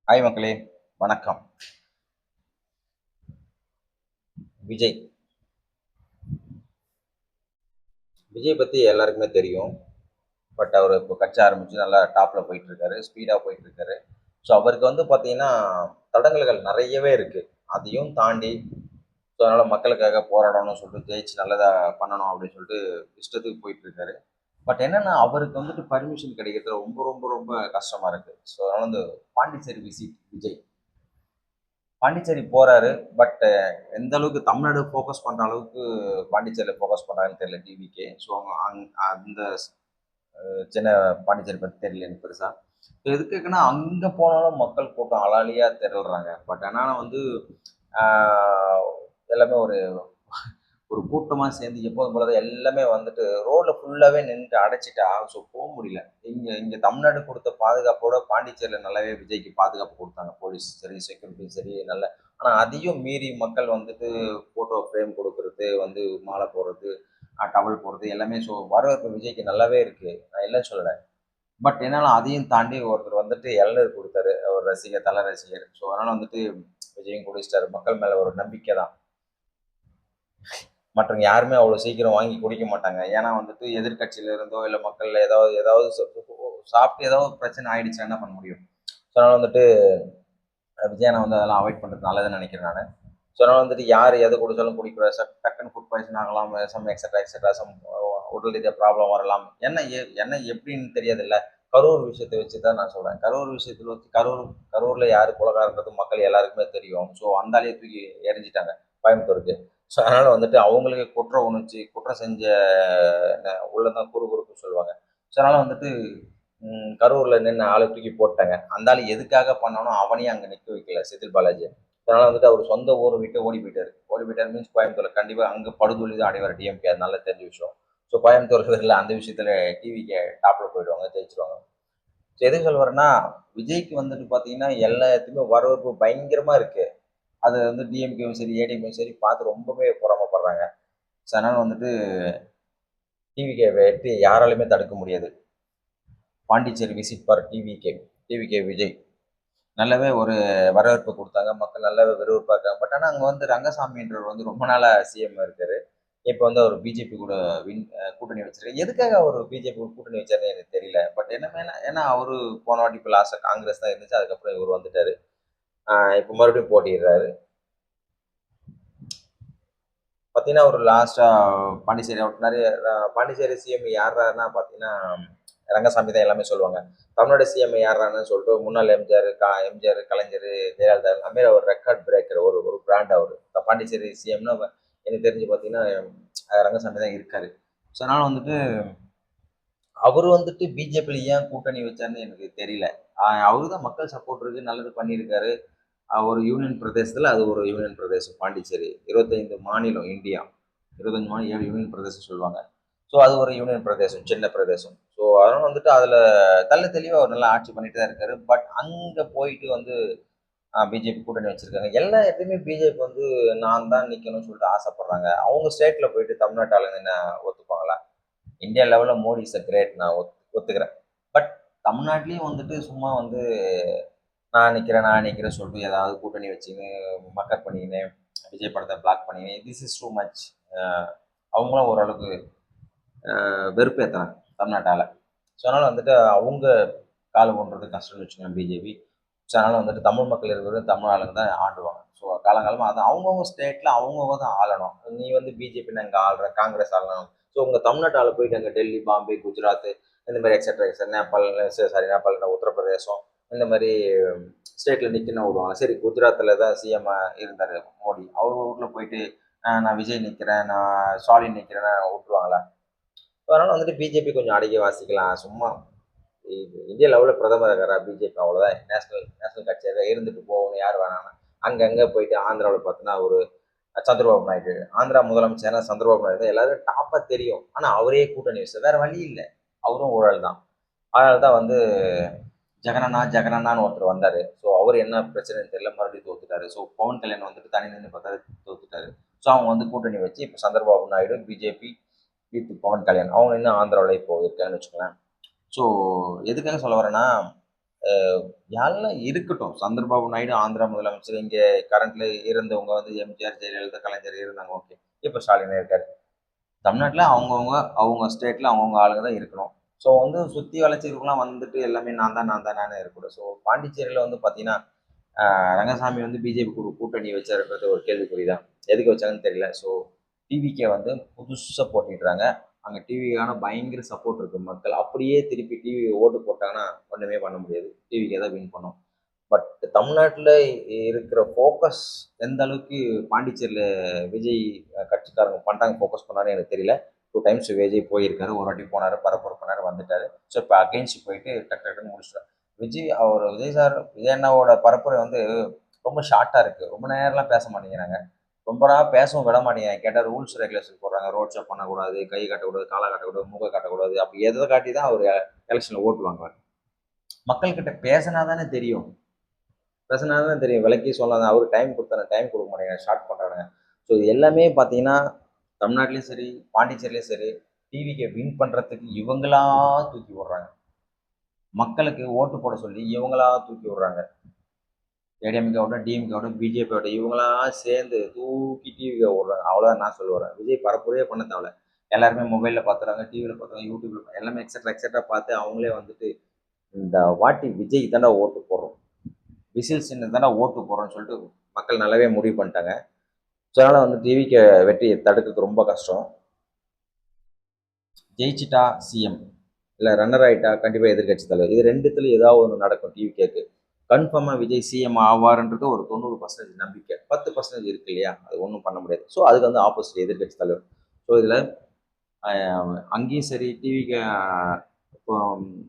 Hi மக்களே, வணக்கம். விஜய் விஜய் பற்றி எல்லாருக்குமே தெரியும். பட் அவர் இப்போ கட்சி ஆரம்பித்து நல்லா டாப்பில் போயிட்டுருக்காரு, ஸ்பீடாக போயிட்டுருக்காரு. ஸோ அவருக்கு வந்து பார்த்தீங்கன்னா தடங்கல்கள் நிறையவே இருக்குது. அதையும் தாண்டி ஸோ அதனால் மக்களுக்காக போராடணும்னு சொல்லிட்டு ஜெயிச்சு நல்லதாக பண்ணணும் அப்படின்னு சொல்லிட்டு இஷ்டத்துக்கு போயிட்டுருக்காரு. பட் என்னென்னா அவருக்கு வந்துட்டு பர்மிஷன் கிடைக்கிறது ரொம்ப ரொம்ப ரொம்ப கஷ்டமாக இருக்குது. ஸோ அதனால் வந்து பாண்டிச்சேரி விசிட் விஜய் பாண்டிச்சேரி போறாரு. பட் எந்த அளவுக்கு தமிழ்நாடு ஃபோக்கஸ் பண்ற அளவுக்கு பாண்டிச்சேரியில ஃபோக்கஸ் பண்றாங்கன்னு தெரியல டிவிக்கே. ஸோ அந்த சின்ன பாண்டிச்சேரி பத்தி தெரியல எனக்கு பெருசா. ஸோ எதுக்குன்னா அங்க போனாலும் மக்கள் கூட்டம் அலாலியா திரள்றாங்க. பட் ஆனா வந்து எல்லாமே ஒரு ஒரு கூட்டமா சேர்ந்து எப்போதும் போல தான் எல்லாமே வந்துட்டு ரோட்ல ஃபுல்லாவே நின்னுட்டு அடைச்சிட்டா, ஸோ முடியல. இங்க இங்க தமிழ்நாடு கொடுத்த பாதுகாப்போட பாண்டிச்சேரியில நல்லாவே விஜய்க்கு பாதுகாப்பு குடுத்தாங்க. போலீஸ் சரி, செக்யூரிட்டி சரி நல்ல. ஆனா அதையும் மீறி மக்கள் வந்துட்டு ஃபோட்டோ ஃப்ரேம் குடுக்குறது, வந்து மாலை போடுறது, டவல் போடுறது எல்லாமே வரவேற்பு விஜய்க்கு நல்லாவே இருக்கு. நான் இல்லன்னு சொல்லல. பட் என்னால அதையும் தாண்டி ஒருத்தர் வந்துட்டு இளநீர் குடுத்தாரு. ஒரு ரசிகர், தல ரசிகர். ஸோ அதனால வந்துட்டு விஜயும் குடிச்சிட்டாரு. மக்கள் மேல ஒரு நம்பிக்கை தான். மற்றவங்க யாருமே அவ்வளோ சீக்கிரம் வாங்கி குடிக்க மாட்டாங்க. ஏன்னா வந்துட்டு எதிர்க்கட்சியில இருந்தோ, இல்ல மக்கள்ல ஏதாவது ஏதாவது சாப்பிட்டு ஏதாவது பிரச்சனை ஆயிடுச்சுன்னா என்ன பண்ண முடியும்? ஸோ அதனால வந்துட்டு விஜய் அண்ணா வந்து அதெல்லாம் அவாய்ட் பண்றது நல்லதுன்னு நினைக்கிறேன் நானு. ஸோ அதனால வந்துட்டு யார் எது குடிச்சாலும் குடிக்கூடாது. டக்குன்னு ஃபுட் பாய்சன் ஆகலாம். சம் எக்ஸெட்ரா எக்ஸெட்ரா சம் உடல் ரீதியா ப்ராப்ளம் வரலாம். என்ன எப்படின்னு தெரியாதுல்ல. கரூர் விஷயத்த வச்சு தான் நான் சொல்றேன். கரூர் விஷயத்துல வச்சு கரூர்ல யாரு கொலைகாரன்றது மக்கள் எல்லாருக்குமே தெரியும். ஸோ அந்த ஆளே தூக்கி எறிஞ்சிட்டாங்க கோயம்புத்தூருக்கு. ஸோ அதனால வந்துட்டு அவங்களுக்கு குற்ற உணர்ச்சி, குற்றம் செஞ்ச உள்ளதான் குறுகுறுப்புன்னு சொல்லுவாங்க. ஸோ அதனால வந்துட்டு கரூர்ல நின்று ஆளை தூக்கி போட்டாங்க. அந்த ஆள் எதுக்காக பண்ணானோ அவனையும் அங்க நிக்க வைக்கல செந்தில் பாலாஜி. அதனால வந்துட்டு அவர் சொந்த ஊரை விட்டு ஓடி போயிட்டாரு. ஓடி போயிட்டாரு மீன்ஸ் கோயம்புத்தூர்ல கண்டிப்பா அங்க படுதோல்வி தான் அடைவார் டிஎம்கே. அது நல்லா தெரிஞ்ச விஷயம். ஸோ கோயம்புத்தூர் பேர்ல அந்த விஷயத்துல டிவிக்கு டாப்ல போயிடுவாங்க, ஜெயிச்சிருவாங்க. ஸோ எதுக்கு சொல்ல வரேன்னா, விஜய்க்கு வந்துட்டு பாத்தீங்கன்னா எல்லாத்துக்குமே வரவேற்பு பயங்கரமா இருக்கு. அது வந்து டிஎம்கேவும் சரி, ஏடிஎம்கேவும் சரி பார்த்து ரொம்பவே பொறாமப்படுறாங்க. ஸோ அதனால வந்துட்டு டிவிகே வெற்றி யாராலுமே தடுக்க முடியாது. Pondicherry visit for TVK. TVK Vijay. நல்லாவே ஒரு வரவேற்பு குடுத்தாங்க. மக்கள் நல்லாவே விறுவிறுப்பா இருக்காங்க. பட் ஆனா அங்க வந்து ரங்கசாமின்றவர் வந்து ரொம்ப நாளா சிஎம்மா இருக்காரு. இப்ப வந்து அவர் பிஜேபி கூட கூட்டணி வச்சிருக்காரு. எதுக்காக அவரு பிஜேபி கூட கூட்டணி வச்சாருன்னு எனக்கு தெரியல. பட் என்னன்னா ஏன்னா அவரு போன வாட்டி இப்ப லாஸ்ட்டா காங்கிரஸ் தான் இருந்துச்சு. அதுக்கப்புறம் இவரு வந்துட்டாரு. இப்ப மறுபடியும் போட்டியிடுறாரு. பார்த்தீங்கன்னா, ஒரு லாஸ்ட்டா பாண்டிச்சேரி நெறைய பாண்டிச்சேரி சிஎம் யார்றாருன்னா பார்த்தீங்கன்னா, ரங்கசாமி தான் எல்லாமே சொல்லுவாங்க. தமிழ்நாடு சிஎம் யார்றான்னு சொல்லிட்டு முன்னாள் எம்ஜிஆர், கலைஞர், ஜெயலலிதா அது மாரி ஒரு ரெக்கார்ட் பிரேக்கர் ஒரு ஒரு பிராண்ட் அவரு. பாண்டிச்சேரி சிஎம்னா எனக்கு தெரிஞ்சு பார்த்தீங்கன்னா, ரங்கசாமி தான் இருக்காரு. ஸோ அதனால வந்துட்டு அவரு வந்துட்டு பிஜேபில ஏன் கூட்டணி வச்சாருன்னு எனக்கு தெரியல. அவரு தான் மக்கள் சப்போர்ட் இருக்கு, நல்லது பண்ணியிருக்காரு. ஒரு யூனியன் பிரதேசத்துல அது ஒரு யூனியன் பிரதேசம் பாண்டிச்சேரி. 25 மாநிலம் இந்தியா. 25 மாநிலம் 7 யூனியன் பிரதேசம் சொல்லுவாங்க. ஸோ அது ஒரு யூனியன் பிரதேசம், சின்ன பிரதேசம். ஸோ அதனால வந்துட்டு அதுல தெளிவா அவர் நல்லா ஆட்சி பண்ணிட்டு தான் இருக்காரு. பட் அங்க போயிட்டு வந்து பிஜேபி கூட்டணி வச்சிருக்காங்க. எல்லா இடத்துலயுமே பிஜேபி வந்து நான் தான் நிக்கணும்னு சொல்லிட்டு ஆசைப்படுறாங்க. அவங்க ஸ்டேட்ல போயிட்டு தமிழ்நாட்டு ஆளுங்க என்ன ஒத்துப்பாங்களா? இந்தியா லெவல்ல மோடி இஸ் அ கிரேட் நான் ஒத்துக்கிறேன். பட் தமிழ்நாட்டிலயும் வந்துட்டு சும்மா வந்து நான் நிக்கிறேன் சொல்லிட்டு ஏதாவது கூட்டணி வச்சுன்னு மக்கர் பண்ணிக்கின்னு விஜய் படத்தை பிளாக் பண்ணிக்கின்னு திஸ் இஸ் டூ மச். அவங்களும் ஓரளவுக்கு வெறுப்பேற்றுறாங்க தமிழ்நாட்டால். ஸோ அதனால் வந்துட்டு அவங்க காலம் பண்ணுறது கஷ்டம்னு வச்சுக்கோங்க பிஜேபி. ஸோ அதனால் வந்துட்டு தமிழ் மக்கள் இருக்கிறது தமிழ் ஆளுங்க தான் ஆண்டுவாங்க. ஸோ காலங்காலமாக அது அவங்கவுங்க ஸ்டேட்டில் அவங்கவுங்க தான் ஆளணும். நீ வந்து பிஜேபின்னு அங்கே ஆள்ற காங்கிரஸ் ஆளணும். ஸோ உங்கள் தமிழ்நாட்டு ஆளு போயிட்டு அங்கே டெல்லி, பாம்பே, குஜராத் இந்த மாதிரி எக்ஸெட்ரா எக்ஸெட்ரா நேபாள், நேபாள் உத்தரப்பிரதேசம் இந்த மாதிரி ஸ்டேட்டில் நிற்கணும் விடுவாங்க. சரி குஜராத்தில் தான் சிஎம் இருந்தார் மோடி. அவர் ஊரில் போயிட்டு நான் விஜய் நிற்கிறேன், நான் ஸ்டாலின் நிற்கிறேன்னு விட்டுருவாங்களா? ஸோ அதனால் வந்துட்டு பிஜேபி கொஞ்சம் அடக்கி வாசிக்கலாம். சும்மா இந்திய லெவலில் பிரதமர் இருக்காரா பிஜேபி அவ்வளோதான். நேஷனல் நேஷனல் கட்சியாக இருந்துட்டு போகணும் யார் வேணாம்னா. அங்கங்கே போயிட்டு ஆந்திராவில் பார்த்தீங்கன்னா ஒரு சந்திரபாபு நாயுடு ஆந்திரா முதலமைச்சர்னா சந்திரபாபு நாயுடு தான் எல்லாரும் டாப்பாக தெரியும். ஆனால் அவரே கூட்டணி வச்சு வேற வழி இல்லை. அவரும் ஊழல் தான். அதனால தான் வந்து ஜெகனண்ணான்னு ஒருத்தர் வந்தார். ஸோ அவர் என்ன பிரச்சனைன்னு தெரியல மறுபடியும் தோத்துட்டாரு. ஸோ பவன் கல்யாண் வந்துட்டு தனி நின்று பார்த்தாரு, தோத்துட்டாரு. ஸோ அவங்க வந்து கூட்டணி வச்சு இப்போ சந்திரபாபு நாயுடு பிஜேபி வித் பவன் கல்யாண் அவங்க இன்னும் ஆந்திராவில் இப்போ இருக்காங்கன்னு வச்சுக்கோங்களேன். ஸோ எதுக்காக சொல்ல வரேன்னா, யாரெல்லாம் இருக்கட்டும். சந்திரபாபு நாயுடு ஆந்திரா முதலமைச்சர், இங்கே கரண்ட்ல இருந்தவங்க வந்து எம்ஜிஆர், ஜெயலலிதா, கலைஞர் இருந்தாங்க. ஓகே. இப்ப ஸ்டாலின் இருக்காரு. தமிழ்நாட்டுல அவங்கவங்க, அவங்க ஸ்டேட்ல அவங்கவங்க ஆளுங்க தான் இருக்கணும். ஸோ வந்து சுத்தி வளைச்சு இருக்கவங்கலாம் வந்துட்டு எல்லாமே நான் தான் இருக்கக்கூடாது. ஸோ பாண்டிச்சேரியில வந்து பார்த்தீங்கன்னா, ரங்கசாமி வந்து பிஜேபி கூட்டணி வச்சாருன்றது ஒரு கேள்விக்குறி தான். எதுக்கு வச்சாங்கன்னு தெரியல. ஸோ டிவிகே வந்து புதுசா போட்டிடுறாங்க. அங்க டிவிக்கான பயங்கர சப்போர்ட் இருக்கு மக்கள். அப்படியே திருப்பி டிவி ஓட்டு போட்டாங்கன்னா ஒண்ணுமே பண்ண முடியாது. டிவிகே தான் வின் பண்ணும். பட் தமிழ்நாட்டுல இருக்கிற ஃபோக்கஸ் எந்த அளவுக்கு பாண்டிச்சேரியில விஜய் கட்சிக்காரங்க பண்றாங்க, ஃபோக்கஸ் பண்ணாங்கன்னு எனக்கு தெரியல. 2 டைம்ஸ் விஜய் போயிருக்காரு. ஒரு வாட்டி போனாரு, பரபரப்பு பண்ணாரு, வந்துட்டாரு. ஸோ இப்போ அகைன்ஸ்ட் போயிட்டு டக்கு டக்குன்னு முடிச்சிட்டாரு. விஜய் சார், விஜய் அண்ணாவோட பரப்புரை வந்து ரொம்ப ஷார்ட்டா இருக்கு. ரொம்ப நேரம்லாம் பேச மாட்டேங்கிறாங்க. ரொம்ப நேரம் பேசவும் விட மாட்டேங்கிறாங்க. கேட்டா ரூல்ஸ் ரெகுலேஷன் போடுறாங்க. ரோட் ஷோ பண்ணக்கூடாது, கை காட்டக்கூடாது, காலை காட்டக்கூடாது, மூக்கை காட்டக்கூடாது. அப்படி எதை காட்டி தான் அவர் எலெக்ஷன்ல ஓட்டு வாங்குவார். மக்கள் கிட்ட பேசினா தானே தெரியும். பேசினா தானே தெரியும். விளக்கி சொல்லாத அவருக்கு டைம் கொடுத்தாங்க, டைம் கொடுக்க மாட்டேங்கிறாங்க, ஷார்ட் பண்றாங்க. ஸோ இது எல்லாமே பார்த்தீங்கன்னா தமிழ்நாட்டிலையும் சரி, பாண்டிச்சேரியிலையும் சரி, டிவிக்கு வின் பண்றதுக்கு இவங்களா தூக்கி விடுறாங்க. மக்களுக்கு ஓட்டு போட சொல்லி இவங்களா தூக்கி விடுறாங்க. ஏடிஎம்கேவோட, டிஎம்கேவோட, பிஜேபியோட இவங்களா சேர்ந்து தூக்கி டிவிக்கு விடுறாங்க. அவ்வளோதான் நான் சொல்ல வரேன். விஜய் பரப்புரையே பண்ண தேவையில்ல. எல்லாருமே மொபைலில் பார்த்துறாங்க, டிவியில் பார்க்குறாங்க, யூடியூப்ல எல்லாமே எக்ஸட்ரா எக்ஸட்ரா பார்த்து அவங்களே வந்துட்டு இந்த வாட்டி விஜய் தானே ஓட்டு போடுறோம், விசில் சின்னம் தானே ஓட்டு போடுறோம்னு சொல்லிட்டு மக்கள் நல்லாவே முடிவு பண்ணிட்டாங்க. ஸோ அதனால் வந்து டிவிக்கு வெற்றியை தடுக்கிறது ரொம்ப கஷ்டம். ஜெயிச்சிட்டா சிஎம், இல்லை ரன்னர் ஆகிட்டா கண்டிப்பாக எதிர்கட்சி தலைவர், இது ரெண்டுத்துல ஏதாவது ஒன்று நடக்கும். டிவி கன்ஃபார்மாக விஜய் சிஎம் ஆவார்ன்றது ஒரு 90% நம்பிக்கை. 10% இருக்கு இல்லையா, அது ஒன்றும் பண்ண முடியாது. ஸோ அதுக்கு வந்து ஆப்போசிட் எதிர்கட்சி தலைவர். ஸோ இதில் அங்கேயும் சரி, டிவிக்கு இப்போ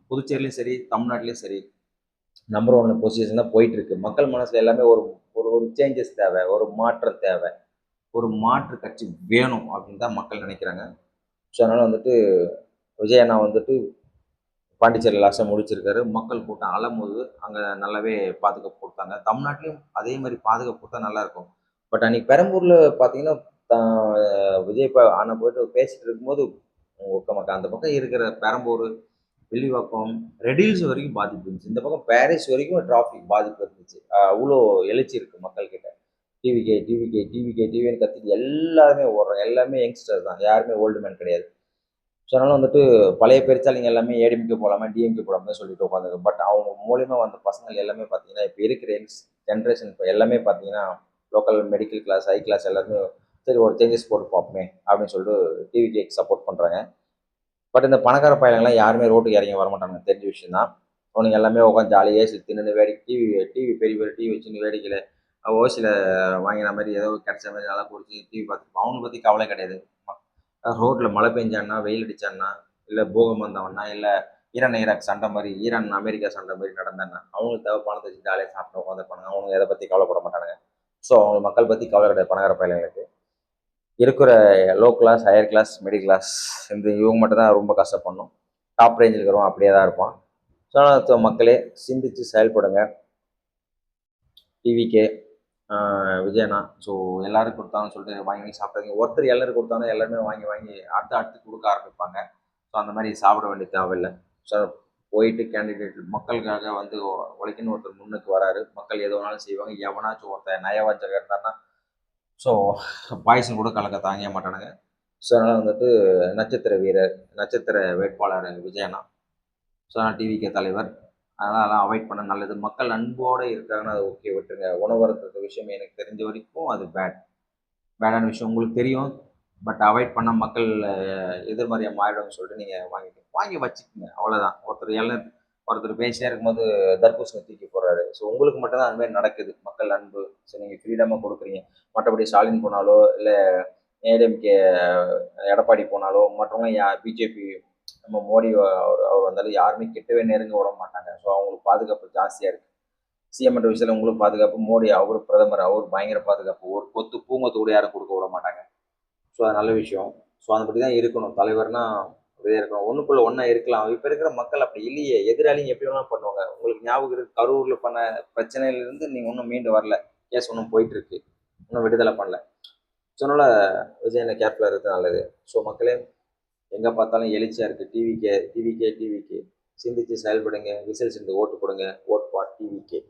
புதுச்சேரியிலையும் சரி, தமிழ்நாட்டிலையும் சரி, நம்பர் ஒன் பொசிஷன் தான் போயிட்டு இருக்கு. மக்கள் மனசுல எல்லாமே ஒரு ஒரு ஒரு சேஞ்சஸ் தேவை, ஒரு மாற்றம் தேவை, ஒரு மாற்று கட்சி வேணும் அப்படின்னு தான் மக்கள் நினைக்கிறாங்க. ஸோ அதனால வந்துட்டு விஜய் அண்ணா வந்துட்டு பாண்டிச்சேரி லாஸ்ட்டாக முடிச்சிருக்காரு. மக்கள் கூட்டம் அலமோது அங்கே நல்லாவே பாதுகாப்பு கொடுத்தாங்க. தமிழ்நாட்டிலையும் அதே மாதிரி பாதுகாப்பு கொடுத்தா நல்லா இருக்கும். பட் அன்னைக்கு பெரம்பூரில் பார்த்தீங்கன்னா, விஜய் அண்ணன் போயிட்டு பேசிட்டு இருக்கும்போது அந்த பக்கம் இருக்கிற பெரம்பூர், வில்லிவாக்கம், ரெடில்ஸ் வரைக்கும் பாதிப்பு இருந்துச்சு. இந்த பக்கம் பாரிஸ் வரைக்கும் டிராஃபிக் பாதிப்பு இருந்துச்சு. அவ்வளோ எழுச்சி இருக்கு மக்கள் கிட்ட. டிவிகே டிவிகே டிவிகே டிவின்னு கத்திட்டு எல்லாருமே ஓடுறாங்க. எல்லாமே யங்ஸ்டர் தான், யாருமே ஓல்டு மேன் கிடையாது. ஸோ அதனால வந்துட்டு பழைய பெருச்சாளிங்க எல்லாமே ஏடிஎம்கே போடாம டிஎம்கே போடாம சொல்லிட்டு உட்காந்துருக்கு. பட் அவங்க மூலியமா வந்த பசங்க எல்லாமே பார்த்தீங்கன்னா, இப்போ இருக்கிற ஜென்ரேஷன் இப்போ எல்லாமே பார்த்தீங்கன்னா, local medical class, high class எல்லாருமே சரி ஒரு சேஞ்சஸ் போட்டு பார்ப்போமே அப்படின்னு சொல்லிட்டு டிவிகேக்கு சப்போர்ட் பண்ணுறாங்க. பட் இந்த பணக்கார பையன்லாம் யாருமே ரோட்டுக்கு இறங்கி வரமாட்டாங்க, தெரிஞ்ச விஷயம் தான். அவனுங்க எல்லாமே உட்காந்து ஜாலியாக ஏசி தின்னு வேடிக்கை, டிவி டிவி பெரிய பெரிய டிவி வச்சுன்னு வேடிக்கையில் ஓசியில் வாங்கின மாதிரி ஏதோ கிடைச்ச மாதிரி நல்லா குடிச்சு டிவி பார்த்துட்டு அவனை பற்றி கவலை கிடையாது. ரோட்டில் மழை பெஞ்சான்னா, வெயில் அடிச்சான்னா, இல்லை பூகம்பம் வந்தவன்னா, இல்லை ஈரான் ஈராக் சண்டை மாதிரி, ஈரான் அமெரிக்கா சண்டை மாதிரி நடந்தான்னா, அவங்களுக்கு தேவை பணத்தை வச்சு ஜாலியாக சாப்பிட்டு உட்காந்துருப்பானுங்க. அவங்க எதை பற்றி கவலைப்பட மாட்டானுங்க. ஸோ அவங்க மக்கள் பற்றி கவலை கிடையாது பணக்கார பையன்களுக்கு. இருக்கிற low class, higher class, middle class, இவங்க மட்டும் தான் ரொம்ப கஷ்டப்படணும். டாப் ரேஞ்சில் இருக்கிறவன் அப்படியே தான் இருப்பான். ஸோ மக்களே சிந்திச்சு செயல்படுங்க. டிவிக்கே விஜயண்ணா. ஸோ எல்லாரும் கொடுத்தாங்கன்னு சொல்லிட்டு வாங்கி வாங்கி சாப்பிடாதீங்க. ஒருத்தர் எல்லாரும் கொடுத்தாலும் எல்லாருமே வாங்கி வாங்கி அடுத்து அடுத்து கொடுக்க ஆரம்பிப்பாங்க. ஸோ அந்த மாதிரி சாப்பிட வேண்டிய தேவையில்லை. ஸோ போயிட்டு கேண்டிடேட் மக்களுக்காக வந்து உழைக்கணும்னு ஒருத்தர் முன்னுக்கு வராரு. மக்கள் எது வேணாலும் செய்வாங்க. எவனாச்சும் ஒருத்தன் நயவஞ்சகம் இருந்தாருன்னா ஸோ பாய்சன் கூட கலக்க தாங்க மாட்டானுங்க. ஸோ அதனால் வந்துட்டு நட்சத்திர வீரர், நட்சத்திர வேட்பாளர் விஜயண்ணா. ஸோ அதனால் டிவிகே தலைவர். அதனால் அதெல்லாம் அவாய்ட் பண்ண நல்லது. மக்கள் அன்போடு இருக்காங்கன்னா அது ஓகே, விட்டுருங்க. உணவருத்துற விஷயம் எனக்கு தெரிஞ்ச வரைக்கும் அது பேடான விஷயம். உங்களுக்கு தெரியும். பட் அவாய்ட் பண்ணால் மக்கள் எதிர்மறையாக மாறிடும்னு சொல்லிட்டு நீங்கள் வாங்கி வச்சுக்கோங்க. அவ்வளோதான். ஒருத்தர் பேசிட்டே இருக்கும்போது தர்பூசணி தூக்கி போடுறாரு. ஸோ உங்களுக்கு மட்டும் தான் அது மாதிரி நடக்குது. மக்கள் அன்பு. ஸோ நீங்கள் ஃப்ரீடமாக கொடுக்குறீங்க. மற்றபடி ஸ்டாலின் போனாலோ, இல்லை ஏடிஎம்கே எடப்பாடி போனாலோ, மற்றவங்க பிஜேபி நம்ம மோடி அவர் வந்தாலும் யாருமே கிட்டவே நெருங்க விட மாட்டாங்க. ஸோ அவங்களுக்கு பாதுகாப்பு ஜாஸ்தியாக இருக்குது. சிஎம் என்ற விஷயத்தில் உங்களுக்கு பாதுகாப்பு, மோடி அவர் பிரதமர், அவர் பயங்கர பாதுகாப்பு. ஒரு கொத்து பூங்கொத்து கூட யாரும் கொடுக்க விட மாட்டாங்க. ஸோ அது நல்ல விஷயம். ஸோ அதுபடி தான் இருக்கணும். தலைவர்னா அப்படியே இருக்கணும். ஒன்றுக்குள்ள ஒன்றா இருக்கலாம். இப்போ இருக்கிற மக்கள் அப்படி இல்லையே. எதிராளிங்க எப்படி வேணாலும் பண்ணுவாங்க. உங்களுக்கு ஞாபகம் இருக்கு, கரூரில் பண்ண பிரச்சனையிலிருந்து நீங்கள் இன்னும் மீண்டு வரல. கேஸ் இன்னும் போயிட்டு இருக்கு. இன்னும் விடுதலை பண்ணல. ஸோ அதனால் விஜயனை கேர்ஃபுல்லாக இருக்கிறது நல்லது. ஸோ மக்களே, எங்கே பார்த்தாலும் எழுச்சியாக இருக்குது. டிவிக்கே டிவிக்கே டிவிக்கே. சிந்திச்சு செயல்படுங்க. விசில் சிந்து ஓட்டு கொடுங்க. Vote for TVK.